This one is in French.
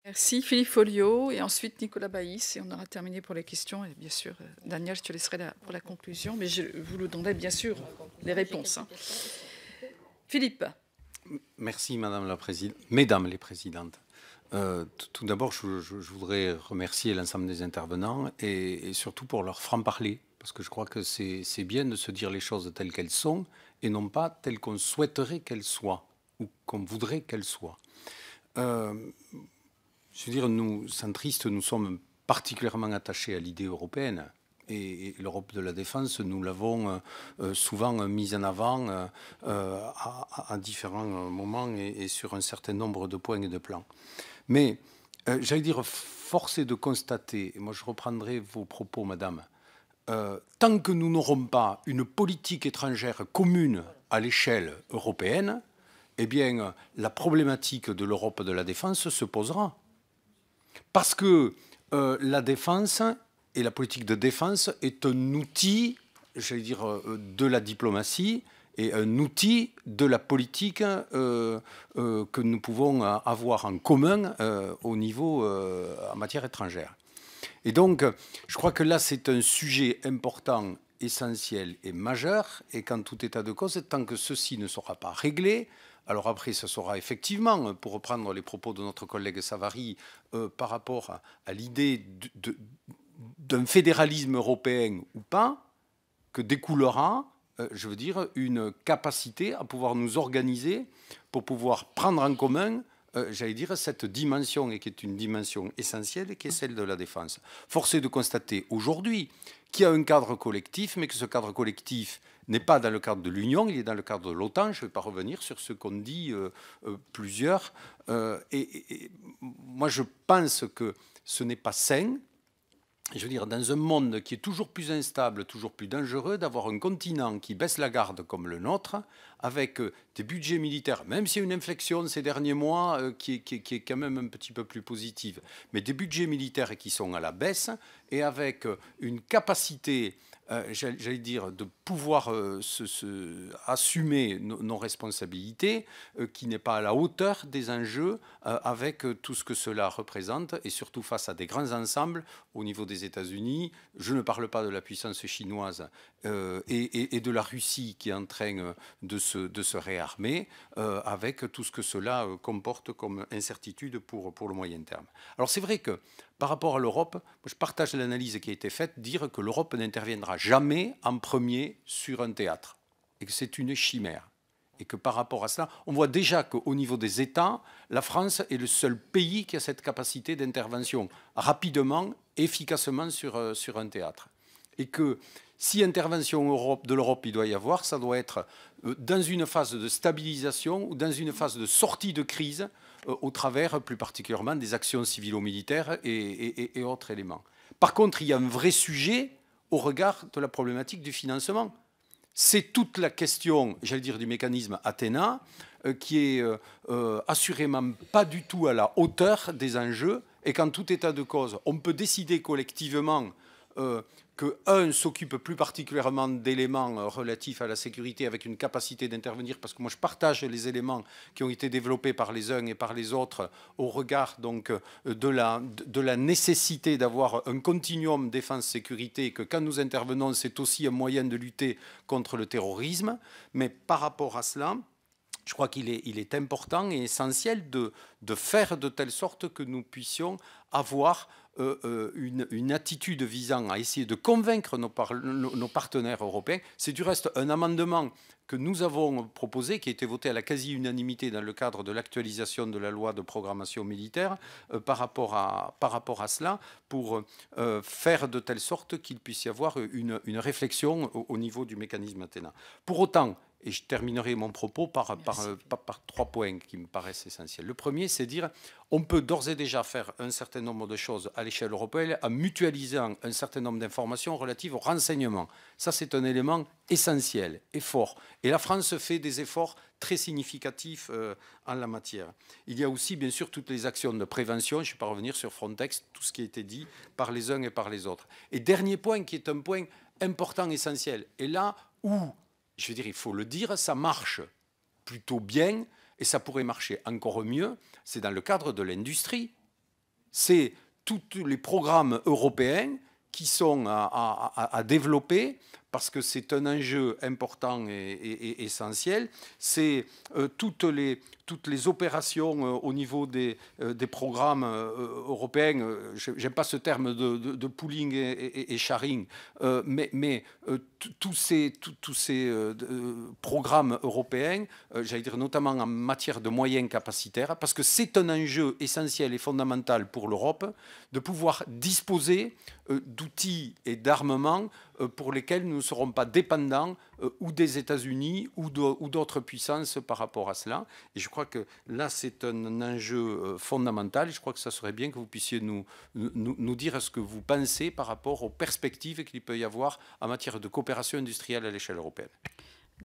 Merci Philippe Folliot et ensuite Nicolas Baïs et on aura terminé pour les questions et bien sûr Daniel je te laisserai pour la conclusion mais je vous le donnerai bien sûr les réponses. Philippe. Merci Madame la Présidente, Mesdames les Présidentes. Tout d'abord je voudrais remercier l'ensemble des intervenants et surtout pour leur franc-parler parce que je crois que c'est bien de se dire les choses telles qu'elles sont et non pas telles qu'on souhaiterait qu'elles soient ou qu'on voudrait qu'elles soient. Je veux dire, nous, centristes, nous sommes particulièrement attachés à l'idée européenne. Et l'Europe de la défense, nous l'avons souvent mise en avant à différents moments et sur un certain nombre de points et de plans. Mais j'allais dire, force est de constater, et moi je reprendrai vos propos, madame, tant que nous n'aurons pas une politique étrangère commune à l'échelle européenne, eh bien, la problématique de l'Europe de la défense se posera. Parce que la défense et la politique de défense est un outil, j'allais dire, de la diplomatie et un outil de la politique que nous pouvons avoir en commun au niveau en matière étrangère. Et donc, je crois que là, c'est un sujet important, essentiel et majeur, et qu'en tout état de cause, tant que ceci ne sera pas réglé, alors après, ce sera effectivement, pour reprendre les propos de notre collègue Savary, par rapport à l'idée d'un fédéralisme européen ou pas, que découlera, je veux dire, une capacité à pouvoir nous organiser pour pouvoir prendre en commun, j'allais dire, cette dimension, et qui est une dimension essentielle, et qui est celle de la défense. Force est de constater aujourd'hui qu'il y a un cadre collectif, mais que ce cadre collectif n'est pas dans le cadre de l'Union, il est dans le cadre de l'OTAN. Je ne vais pas revenir sur ce qu'ont dit plusieurs. Et moi, je pense que ce n'est pas sain. Je veux dire, dans un monde qui est toujours plus instable, toujours plus dangereux, d'avoir un continent qui baisse la garde comme le nôtre, avec des budgets militaires, même s'il y a une inflexion ces derniers mois qui est quand même un petit peu plus positive, mais des budgets militaires qui sont à la baisse, et avec une capacité, j'allais dire, de pouvoir assumer nos responsabilités, qui n'est pas à la hauteur des enjeux, avec tout ce que cela représente, et surtout face à des grands ensembles au niveau des États-Unis. Je ne parle pas de la puissance chinoise et de la Russie qui est en train de se réarmer, avec tout ce que cela comporte comme incertitude pour le moyen terme. Alors c'est vrai que par rapport à l'Europe, je partage l'analyse qui a été faite, dire que l'Europe n'interviendra jamais en premier sur un théâtre, et que c'est une chimère. Et que par rapport à cela, on voit déjà qu'au niveau des États, la France est le seul pays qui a cette capacité d'intervention rapidement, efficacement sur un théâtre. Et que si intervention de l'Europe il doit y avoir, ça doit être dans une phase de stabilisation ou dans une phase de sortie de crise, au travers plus particulièrement des actions civilo-militaires et autres éléments. Par contre, il y a un vrai sujet au regard de la problématique du financement. C'est toute la question, j'allais dire, du mécanisme Athéna, qui est assurément pas du tout à la hauteur des enjeux, et qu'en tout état de cause, on peut décider collectivement qu'un s'occupe plus particulièrement d'éléments relatifs à la sécurité avec une capacité d'intervenir, parce que moi je partage les éléments qui ont été développés par les uns et par les autres au regard donc de la nécessité d'avoir un continuum défense-sécurité, que quand nous intervenons, c'est aussi un moyen de lutter contre le terrorisme. Mais par rapport à cela, je crois qu'il est important et essentiel de faire de telle sorte que nous puissions avoir une attitude visant à essayer de convaincre nos partenaires européens. C'est du reste un amendement que nous avons proposé, qui a été voté à la quasi-unanimité dans le cadre de l'actualisation de la loi de programmation militaire, par rapport à cela, pour faire de telle sorte qu'il puisse y avoir une réflexion au niveau du mécanisme Athéna. Pour autant, et je terminerai mon propos par 3 points qui me paraissent essentiels. Le premier, c'est dire on peut d'ores et déjà faire un certain nombre de choses à l'échelle européenne en mutualisant un certain nombre d'informations relatives au renseignement. Ça, c'est un élément essentiel et fort. Et la France fait des efforts très significatifs en la matière. Il y a aussi, bien sûr, toutes les actions de prévention. Je ne vais pas revenir sur Frontex, tout ce qui a été dit par les uns et par les autres. Et dernier point, qui est un point important, essentiel. Et là où, je veux dire, il faut le dire, ça marche plutôt bien, et ça pourrait marcher encore mieux, c'est dans le cadre de l'industrie. c'est tous les programmes européens qui sont à développer, parce que c'est un enjeu important et essentiel. C'est toutes les opérations au niveau des programmes européens. J'aime pas ce terme de pooling et sharing, mais tous ces programmes européens, j'allais dire notamment en matière de moyens capacitaires, parce que c'est un enjeu essentiel et fondamental pour l'Europe de pouvoir disposer d'outils et d'armements pour lesquels nous ne serons pas dépendants ou des États-Unis ou d'autres puissances par rapport à cela. Et je crois que là, c'est un enjeu fondamental. Je crois que ça serait bien que vous puissiez nous dire ce que vous pensez par rapport aux perspectives qu'il peut y avoir en matière de coopération industrielle à l'échelle européenne.